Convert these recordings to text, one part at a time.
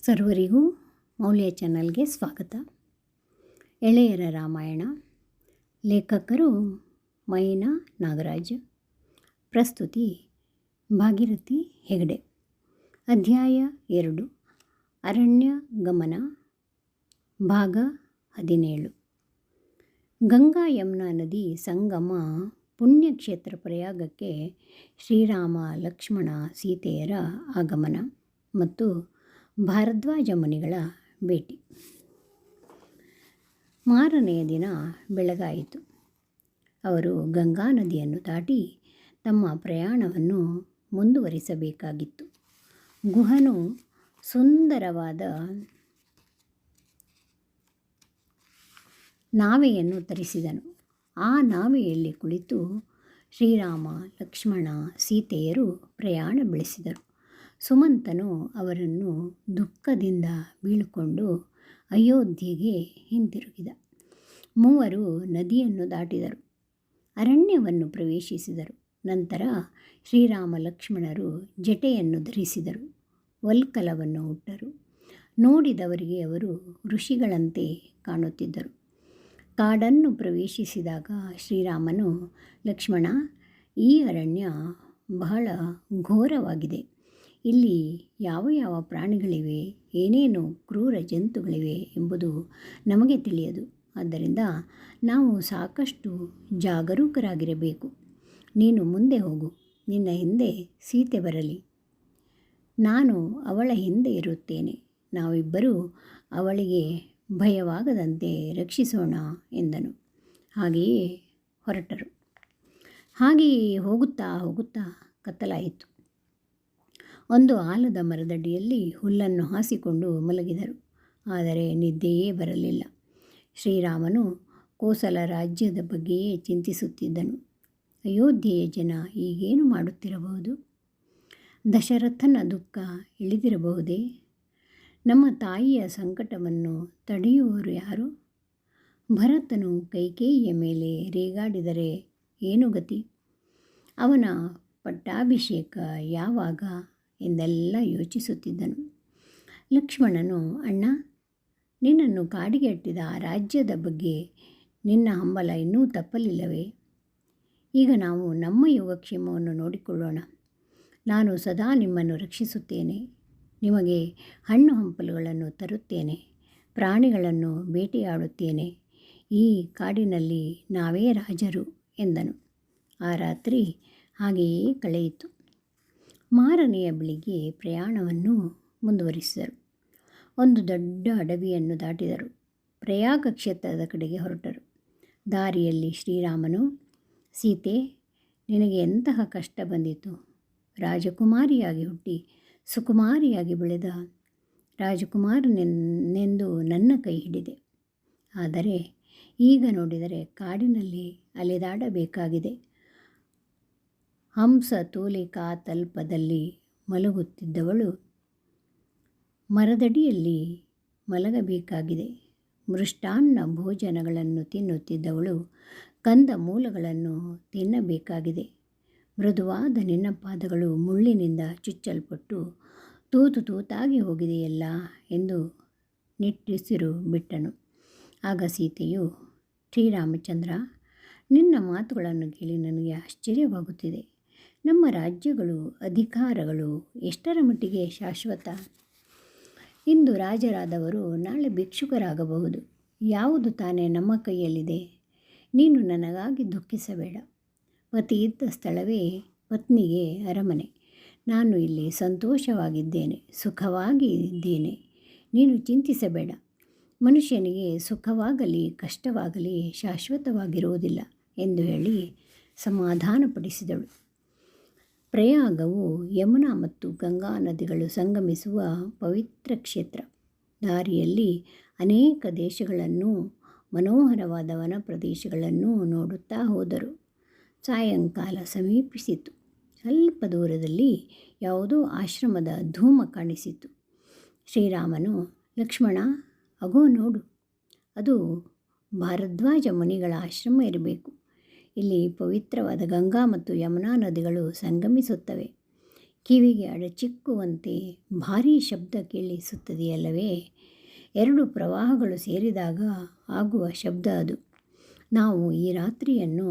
ಸರ್ವರಿಗೂ ಮೌಲ್ಯ ಚಾನಲ್ಗೆ ಸ್ವಾಗತ. ಎಳೆಯರ ರಾಮಾಯಣ. ಲೇಖಕರು ಮೈನಾ ನಾಗರಾಜ್. ಪ್ರಸ್ತುತಿ ಭಾಗೀರಥಿ ಹೆಗಡೆ. ಅಧ್ಯಾಯ 2, ಅರಣ್ಯ ಗಮನ, ಭಾಗ 17. ಗಂಗಾ ಯಮುನಾ ನದಿ ಸಂಗಮ ಪುಣ್ಯಕ್ಷೇತ್ರ ಪ್ರಯಾಗಕ್ಕೆ ಶ್ರೀರಾಮ, ಲಕ್ಷ್ಮಣ, ಸೀತೆಯರ ಆಗಮನ ಮತ್ತು ಭಾರದ್ವಾಜ ಮುನಿಗಳ ಭೇಟಿ. ಮಾರನೆಯ ದಿನ ಬೆಳಗಾಯಿತು. ಅವರು ಗಂಗಾ ನದಿಯನ್ನು ದಾಟಿ ತಮ್ಮ ಪ್ರಯಾಣವನ್ನು ಮುಂದುವರಿಸಬೇಕಾಗಿತ್ತು. ಗುಹನು ಸುಂದರವಾದ ನಾವೆಯನ್ನು ತರಿಸಿದನು. ಆ ನಾವೆಯಲ್ಲಿ ಕುಳಿತು ಶ್ರೀರಾಮ, ಲಕ್ಷ್ಮಣ, ಸೀತೆಯರು ಪ್ರಯಾಣ ಬೆಳೆಸಿದರು. ಸುಮಂತನು ಅವರನ್ನು ದುಃಖದಿಂದ ಬೀಳ್ಕೊಂಡು ಅಯೋಧ್ಯೆಗೆ ಹಿಂತಿರುಗಿದ. ಮೂವರು ನದಿಯನ್ನು ದಾಟಿದರು, ಅರಣ್ಯವನ್ನು ಪ್ರವೇಶಿಸಿದರು. ನಂತರ ಶ್ರೀರಾಮ ಲಕ್ಷ್ಮಣರು ಜಟೆಯನ್ನು ಧರಿಸಿದರು, ವಲ್ಕಲವನ್ನು ಉಟ್ಟರು. ನೋಡಿದವರಿಗೆ ಅವರು ಋಷಿಗಳಂತೆ ಕಾಣುತ್ತಿದ್ದರು. ಕಾಡನ್ನು ಪ್ರವೇಶಿಸಿದಾಗ ಶ್ರೀರಾಮನು, ಲಕ್ಷ್ಮಣ, ಈ ಅರಣ್ಯ ಬಹಳ ಘೋರವಾಗಿದೆ. ಇಲ್ಲಿ ಯಾವ ಯಾವ ಪ್ರಾಣಿಗಳಿವೆ, ಏನೇನು ಕ್ರೂರ ಜಂತುಗಳಿವೆ ಎಂಬುದು ನಮಗೆ ತಿಳಿಯದು. ಆದ್ದರಿಂದ ನಾವು ಸಾಕಷ್ಟು ಜಾಗರೂಕರಾಗಿರಬೇಕು. ನೀನು ಮುಂದೆ ಹೋಗು, ನಿನ್ನ ಹಿಂದೆ ಸೀತೆ ಬರಲಿ. ನಾನು ಅವಳ ಹಿಂದೆ ಇರುತ್ತೇನೆ. ನಾವಿಬ್ಬರೂ ಅವಳಿಗೆ ಭಯವಾಗದಂತೆ ರಕ್ಷಿಸೋಣ ಎಂದನು. ಹಾಗೆಯೇ ಹೊರಟರು. ಹಾಗೆಯೇ ಹೋಗುತ್ತಾ ಹೋಗುತ್ತಾ ಕತ್ತಲಾಯಿತು. ಒಂದು ಆಲದ ಮರದಡಿಯಲ್ಲಿ ಹುಲ್ಲನ್ನು ಹಾಸಿಕೊಂಡು ಮಲಗಿದರು. ಆದರೆ ನಿದ್ದೆಯೇ ಬರಲಿಲ್ಲ. ಶ್ರೀರಾಮನು ಕೋಸಲ ರಾಜ್ಯದ ಬಗ್ಗೆಯೇ ಚಿಂತಿಸುತ್ತಿದ್ದನು. ಅಯೋಧ್ಯೆಯ ಜನ ಈಗೇನು ಮಾಡುತ್ತಿರಬಹುದು? ದಶರಥನ ದುಃಖ ಇಳಿದಿರಬಹುದೇ? ನಮ್ಮ ತಾಯಿಯ ಸಂಕಟವನ್ನು ತಡೆಯುವವರು ಯಾರು? ಭರತನು ಕೈಕೇಯಿಯ ಮೇಲೆ ರೇಗಾಡಿದರೆ ಏನು ಗತಿ? ಅವನ ಪಟ್ಟಾಭಿಷೇಕ ಯಾವಾಗ ಎಂದೆಲ್ಲ ಯೋಚಿಸುತ್ತಿದ್ದನು. ಲಕ್ಷ್ಮಣನು, ಅಣ್ಣ, ನಿನ್ನನ್ನು ಕಾಡಿಗೆ ಅಟ್ಟಿದ ಆ ರಾಜ್ಯದ ಬಗ್ಗೆ ನಿನ್ನ ಹಂಬಲ ಇನ್ನೂ ತಪ್ಪಲಿಲ್ಲವೇ? ಈಗ ನಾವು ನಮ್ಮ ಯೋಗಕ್ಷೇಮವನ್ನು ನೋಡಿಕೊಳ್ಳೋಣ. ನಾನು ಸದಾ ನಿಮ್ಮನ್ನು ರಕ್ಷಿಸುತ್ತೇನೆ. ನಿಮಗೆ ಹಣ್ಣು ಹಂಪಲುಗಳನ್ನು ತರುತ್ತೇನೆ, ಪ್ರಾಣಿಗಳನ್ನು ಬೇಟೆಯಾಡುತ್ತೇನೆ. ಈ ಕಾಡಿನಲ್ಲಿ ನಾವೇ ರಾಜರು ಎಂದನು. ಆ ರಾತ್ರಿ ಹಾಗೆಯೇ ಕಳೆಯಿತು. ಮಾರನೆಯ ಬೆಳಿಗ್ಗೆ ಪ್ರಯಾಣವನ್ನು ಮುಂದುವರಿಸಿದರು. ಒಂದು ದೊಡ್ಡ ಅಡವಿಯನ್ನು ದಾಟಿದರು. ಪ್ರಯಾಗ ಕ್ಷೇತ್ರದ ಕಡೆಗೆ ಹೊರಟರು. ದಾರಿಯಲ್ಲಿ ಶ್ರೀರಾಮನು, ಸೀತೆ, ನಿನಗೆ ಎಂತಹ ಕಷ್ಟ ಬಂದಿತು? ರಾಜಕುಮಾರಿಯಾಗಿ ಹುಟ್ಟಿ ಸುಕುಮಾರಿಯಾಗಿ ಬೆಳೆದ ರಾಜಕುಮಾರನೆಂದು ನನ್ನ ಕೈ ಹಿಡಿದೆ. ಆದರೆ ಈಗ ನೋಡಿದರೆ ಕಾಡಿನಲ್ಲಿ ಅಲೆದಾಡಬೇಕಾಗಿದೆ. ಹಂಸ ತೂಲಿಕಾ ತಲ್ಪದಲ್ಲಿ ಮಲಗುತ್ತಿದ್ದವಳು ಮರದಡಿಯಲ್ಲಿ ಮಲಗಬೇಕಾಗಿದೆ. ಮೃಷ್ಟಾನ್ನ ಭೋಜನಗಳನ್ನು ತಿನ್ನುತ್ತಿದ್ದವಳು ಕಂದ ಮೂಲಗಳನ್ನು ತಿನ್ನಬೇಕಾಗಿದೆ. ಮೃದುವಾದ ನಿನ್ನ ಪಾದಗಳು ಮುಳ್ಳಿನಿಂದ ಚುಚ್ಚಲ್ಪಟ್ಟು ತೂತು ತೂತಾಗಿ ಹೋಗಿದೆಯಲ್ಲ ಎಂದು ನಿಟ್ಟುಸಿರು ಬಿಟ್ಟನು. ಆಗ ಸೀತೆಯು, ಶ್ರೀರಾಮಚಂದ್ರ, ನಿನ್ನ ಮಾತುಗಳನ್ನು ಕೇಳಿ ನನಗೆ ಆಶ್ಚರ್ಯವಾಗುತ್ತಿದೆ. ನಮ್ಮ ರಾಜ್ಯಗಳು, ಅಧಿಕಾರಗಳು ಎಷ್ಟರ ಮಟ್ಟಿಗೆ ಶಾಶ್ವತ? ಇಂದು ರಾಜರಾದವರು ನಾಳೆ ಭಿಕ್ಷುಕರಾಗಬಹುದು. ಯಾವುದು ತಾನೇ ನಮ್ಮ ಕೈಯಲ್ಲಿದೆ? ನೀನು ನನಗಾಗಿ ದುಃಖಿಸಬೇಡ. ಪತಿ ಇದ್ದ ಸ್ಥಳವೇ ಪತ್ನಿಗೆ ಅರಮನೆ. ನಾನು ಇಲ್ಲಿ ಸಂತೋಷವಾಗಿದ್ದೇನೆ, ಸುಖವಾಗಿ ಇದ್ದೇನೆ. ನೀನು ಚಿಂತಿಸಬೇಡ. ಮನುಷ್ಯನಿಗೆ ಸುಖವಾಗಲಿ ಕಷ್ಟವಾಗಲಿ ಶಾಶ್ವತವಾಗಿರುವುದಿಲ್ಲ ಎಂದು ಹೇಳಿ ಸಮಾಧಾನಪಡಿಸಿದಳು. ಪ್ರಯಾಗವು ಯಮುನಾ ಮತ್ತು ಗಂಗಾ ನದಿಗಳು ಸಂಗಮಿಸುವ ಪವಿತ್ರ ಕ್ಷೇತ್ರ. ದಾರಿಯಲ್ಲಿ ಅನೇಕ ದೇಶಗಳನ್ನು, ಮನೋಹರವಾದ ವನ ಪ್ರದೇಶಗಳನ್ನು ನೋಡುತ್ತಾ ಹೋದರು. ಸಾಯಂಕಾಲ ಸಮೀಪಿಸಿತು. ಸ್ವಲ್ಪ ದೂರದಲ್ಲಿ ಯಾವುದೋ ಆಶ್ರಮದ ಧೂಮ ಕಾಣಿಸಿತು. ಶ್ರೀರಾಮನು, ಲಕ್ಷ್ಮಣ, ಅಗೋ ನೋಡು, ಅದು ಭಾರದ್ವಾಜ ಮುನಿಗಳ ಆಶ್ರಮ ಇರಬೇಕು. ಇಲ್ಲಿ ಪವಿತ್ರವಾದ ಗಂಗಾ ಮತ್ತು ಯಮುನಾ ನದಿಗಳು ಸಂಗಮಿಸುತ್ತವೆ. ಕಿವಿಗೆ ಅಡಚಿಕ್ಕುವಂತೆ ಭಾರೀ ಶಬ್ದ ಕೇಳಿಸುತ್ತದೆಯಲ್ಲವೇ? ಎರಡು ಪ್ರವಾಹಗಳು ಸೇರಿದಾಗ ಆಗುವ ಶಬ್ದ ಅದು. ನಾವು ಈ ರಾತ್ರಿಯನ್ನು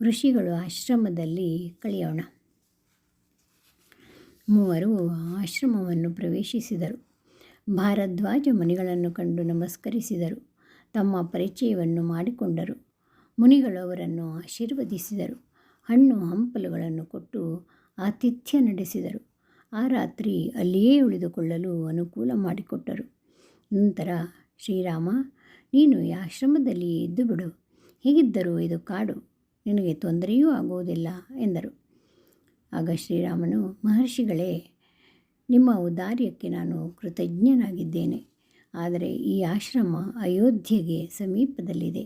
ಋಷಿಗಳು ಆಶ್ರಮದಲ್ಲಿ ಕಳೆಯೋಣ. ಮೂವರು ಆಶ್ರಮವನ್ನು ಪ್ರವೇಶಿಸಿದರು. ಭಾರದ್ವಾಜ ಮುನಿಗಳನ್ನು ಕಂಡು ನಮಸ್ಕರಿಸಿದರು. ತಮ್ಮ ಪರಿಚಯವನ್ನು ಮಾಡಿಕೊಂಡರು. ಮುನಿಗಳು ಅವರನ್ನು ಆಶೀರ್ವದಿಸಿದರು. ಹಣ್ಣು ಹಂಪಲುಗಳನ್ನು ಕೊಟ್ಟು ಆತಿಥ್ಯ ನಡೆಸಿದರು. ಆ ರಾತ್ರಿ ಅಲ್ಲಿಯೇ ಉಳಿದುಕೊಳ್ಳಲು ಅನುಕೂಲ ಮಾಡಿಕೊಟ್ಟರು. ನಂತರ ಶ್ರೀರಾಮ, ನೀನು ಈ ಆಶ್ರಮದಲ್ಲಿ ಇದ್ದು ಬಿಡು. ಹೇಗಿದ್ದರೂ ಇದು ಕಾಡು, ನಿನಗೆ ತೊಂದರೆಯೂ ಆಗುವುದಿಲ್ಲ ಎಂದರು. ಆಗ ಶ್ರೀರಾಮನು, ಮಹರ್ಷಿಗಳೇ, ನಿಮ್ಮ ಔದಾರ್ಯಕ್ಕೆ ನಾನು ಕೃತಜ್ಞನಾಗಿದ್ದೇನೆ. ಆದರೆ ಈ ಆಶ್ರಮ ಅಯೋಧ್ಯೆಗೆ ಸಮೀಪದಲ್ಲಿದೆ.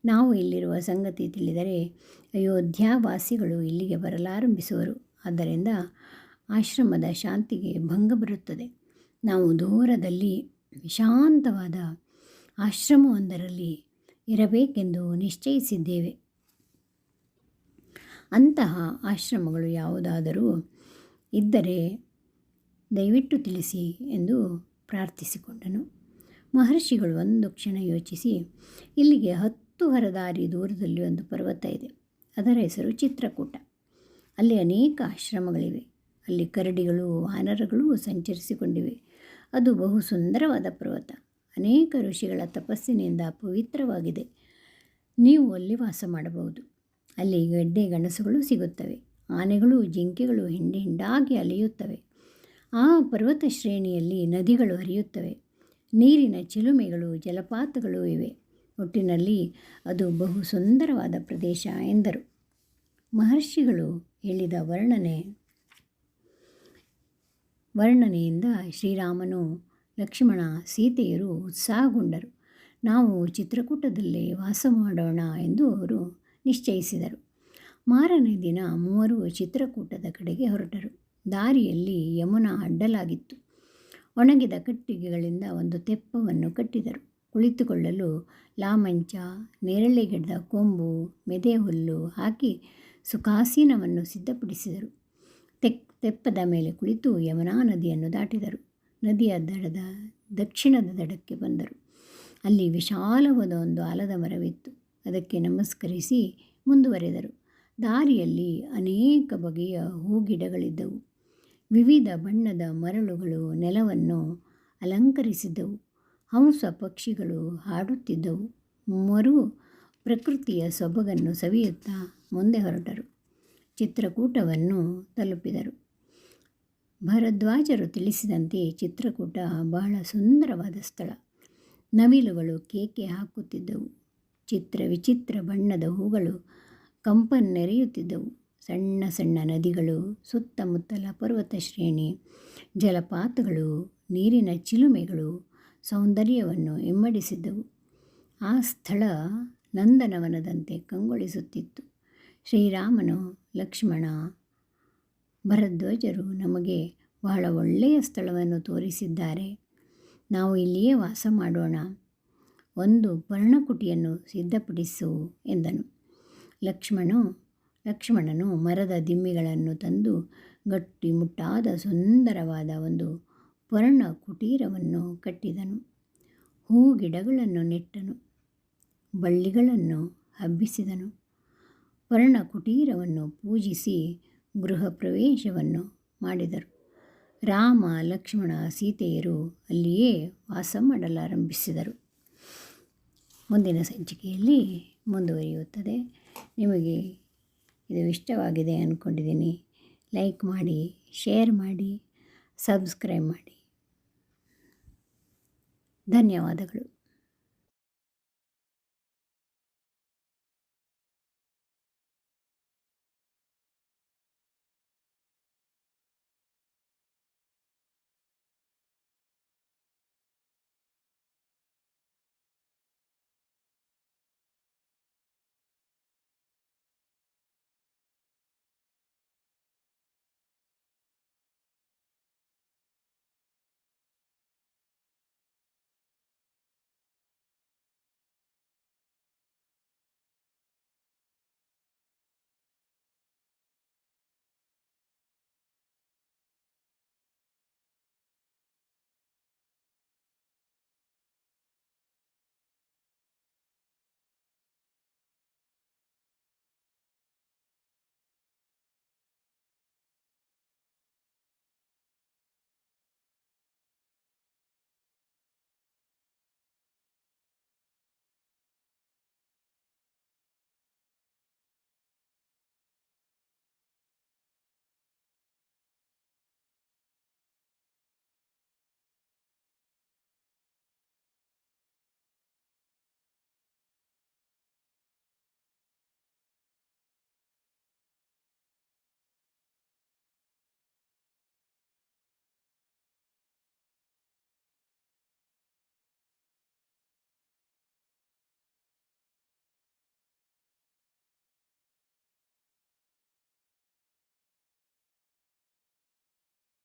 ನಾವು ಇಲ್ಲಿರುವ ಸಂಗತಿ ತಿಳಿದರೆ ಅಯೋಧ್ಯಾವಾಸಿಗಳು ಇಲ್ಲಿಗೆ ಬರಲಾರಂಭಿಸುವರು. ಆದ್ದರಿಂದ ಆಶ್ರಮದ ಶಾಂತಿಗೆ ಭಂಗ ಬರುತ್ತದೆ. ನಾವು ದೂರದಲ್ಲಿ ಶಾಂತವಾದ ಆಶ್ರಮವೊಂದರಲ್ಲಿ ಇರಬೇಕೆಂದು ನಿಶ್ಚಯಿಸಿದ್ದೇವೆ. ಅಂತಹ ಆಶ್ರಮಗಳು ಯಾವುದಾದರೂ ಇದ್ದರೆ ದಯವಿಟ್ಟು ತಿಳಿಸಿ ಎಂದು ಪ್ರಾರ್ಥಿಸಿಕೊಂಡನು. ಮಹರ್ಷಿಗಳು ಒಂದು ಕ್ಷಣ ಯೋಚಿಸಿ, ಇಲ್ಲಿಗೆ 10 ಹರದಾರಿ ದೂರದಲ್ಲಿ ಒಂದು ಪರ್ವತ ಇದೆ. ಅದರ ಹೆಸರು ಚಿತ್ರಕೂಟ. ಅಲ್ಲಿ ಅನೇಕ ಆಶ್ರಮಗಳಿವೆ. ಅಲ್ಲಿ ಕರಡಿಗಳು, ವಾನರಗಳು ಸಂಚರಿಸಿಕೊಂಡಿವೆ. ಅದು ಬಹು ಸುಂದರವಾದ ಪರ್ವತ. ಅನೇಕ ಋಷಿಗಳ ತಪಸ್ಸಿನಿಂದ ಪವಿತ್ರವಾಗಿದೆ. ನೀವು ಅಲ್ಲಿ ವಾಸ ಮಾಡಬಹುದು. ಅಲ್ಲಿ ಗಡ್ಡೆ ಗೆಣಸುಗಳು ಸಿಗುತ್ತವೆ. ಆನೆಗಳು, ಜಿಂಕೆಗಳು ಹಿಂಡಾಗಿ ಅಲೆಯುತ್ತವೆ. ಆ ಪರ್ವತ ಶ್ರೇಣಿಯಲ್ಲಿ ನದಿಗಳು ಹರಿಯುತ್ತವೆ. ನೀರಿನ ಚಿಲುಮೆಗಳು, ಜಲಪಾತಗಳು ಇವೆ. ಒಟ್ಟಿನಲ್ಲಿ ಅದು ಬಹು ಸುಂದರವಾದ ಪ್ರದೇಶ ಎಂದರು. ಮಹರ್ಷಿಗಳು ಹೇಳಿದ ವರ್ಣನೆಯಿಂದ ಶ್ರೀರಾಮನು, ಲಕ್ಷ್ಮಣ, ಸೀತೆಯರು ಉತ್ಸಾಹಗೊಂಡರು. ನಾವು ಚಿತ್ರಕೂಟದಲ್ಲೇ ವಾಸ ಮಾಡೋಣ ಎಂದು ಅವರು ನಿಶ್ಚಯಿಸಿದರು. ಮಾರನೇ ದಿನ ಮೂವರು ಚಿತ್ರಕೂಟದ ಕಡೆಗೆ ಹೊರಟರು. ದಾರಿಯಲ್ಲಿ ಯಮುನಾ ಅಡ್ಡಲಾಗಿತ್ತು. ಒಣಗಿದ ಕಟ್ಟಿಗೆಗಳಿಂದ ಒಂದು ತೆಪ್ಪವನ್ನು ಕಟ್ಟಿದರು. ಕುಳಿತುಕೊಳ್ಳಲು ಲಾಮಂಚ, ನೇರಳೆ ಗಿಡದ ಕೊಂಬು, ಮೆದೆ ಹುಲ್ಲು ಹಾಕಿ ಸುಖಾಸೀನವನ್ನು ಸಿದ್ಧಪಡಿಸಿದರು. ತೆಪ್ಪದ ಮೇಲೆ ಕುಳಿತು ಯಮುನಾ ನದಿಯನ್ನು ದಾಟಿದರು. ನದಿಯ ದಡದ ದಕ್ಷಿಣದ ದಡಕ್ಕೆ ಬಂದರು. ಅಲ್ಲಿ ವಿಶಾಲವಾದ ಒಂದು ಆಲದ ಮರವಿತ್ತು. ಅದಕ್ಕೆ ನಮಸ್ಕರಿಸಿ ಮುಂದುವರೆದರು. ದಾರಿಯಲ್ಲಿ ಅನೇಕ ಬಗೆಯ ಹೂಗಿಡಗಳಿದ್ದವು. ವಿವಿಧ ಬಣ್ಣದ ಮರಳುಗಳು ನೆಲವನ್ನು ಅಲಂಕರಿಸಿದ್ದವು. ಹಂಸ ಪಕ್ಷಿಗಳು ಹಾಡುತ್ತಿದ್ದವು. ಮೂವರೂ ಪ್ರಕೃತಿಯ ಸೊಬಗನ್ನು ಸವಿಯುತ್ತಾ ಮುಂದೆ ಹೊರಟರು. ಚಿತ್ರಕೂಟವನ್ನು ತಲುಪಿದರು. ಭರದ್ವಾಜರು ತಿಳಿಸಿದಂತೆ ಚಿತ್ರಕೂಟ ಬಹಳ ಸುಂದರವಾದ ಸ್ಥಳ. ನವಿಲುಗಳು ಕೇಕೆ ಹಾಕುತ್ತಿದ್ದವು. ವಿಚಿತ್ರ ಬಣ್ಣದ ಹೂಗಳು ಕಂಪನೆರೆಯುತ್ತಿದ್ದವು. ಸಣ್ಣ ಸಣ್ಣ ನದಿಗಳು, ಸುತ್ತಮುತ್ತಲ ಪರ್ವತ ಶ್ರೇಣಿ, ಜಲಪಾತಗಳು, ನೀರಿನ ಚಿಲುಮೆಗಳು ಸೌಂದರ್ಯವನ್ನು ಇಮ್ಮಡಿಸಿದ್ದವು. ಆ ಸ್ಥಳ ನಂದನವನದಂತೆ ಕಂಗೊಳಿಸುತ್ತಿತ್ತು. ಶ್ರೀರಾಮನು, ಲಕ್ಷ್ಮಣ, ಭರದ್ವಾಜರು ನಮಗೆ ಬಹಳ ಒಳ್ಳೆಯ ಸ್ಥಳವನ್ನು ತೋರಿಸಿದ್ದಾರೆ. ನಾವು ಇಲ್ಲಿಯೇ ವಾಸ ಮಾಡೋಣ. ಒಂದು ಪರ್ಣಕುಟಿಯನ್ನು ಸಿದ್ಧಪಡಿಸು ಎಂದನು. ಲಕ್ಷ್ಮಣನು ಮರದ ದಿಮ್ಮಿಗಳನ್ನು ತಂದು ಗಟ್ಟಿಮುಟ್ಟಾದ ಸುಂದರವಾದ ಒಂದು ಪರ್ಣ ಕುಟೀರವನ್ನು ಕಟ್ಟಿದನು. ಹೂಗಿಡಗಳನ್ನು ನೆಟ್ಟನು. ಬಳ್ಳಿಗಳನ್ನು ಹಬ್ಬಿಸಿದನು. ಪರ್ಣ ಕುಟೀರವನ್ನು ಪೂಜಿಸಿ ಗೃಹ ಪ್ರವೇಶವನ್ನು ಮಾಡಿದರು. ರಾಮ, ಲಕ್ಷ್ಮಣ, ಸೀತೆಯರು ಅಲ್ಲಿಯೇ ವಾಸ ಮಾಡಲಾರಂಭಿಸಿದರು. ಮುಂದಿನ ಸಂಚಿಕೆಯಲ್ಲಿ ಮುಂದುವರಿಯುತ್ತದೆ. ನಿಮಗೆ ಇದು ಇಷ್ಟವಾಗಿದೆ ಅಂದ್ಕೊಂಡಿದ್ದೀನಿ. ಲೈಕ್ ಮಾಡಿ, ಶೇರ್ ಮಾಡಿ, ಸಬ್ಸ್ಕ್ರೈಬ್ ಮಾಡಿ. ಧನ್ಯವಾದಗಳು.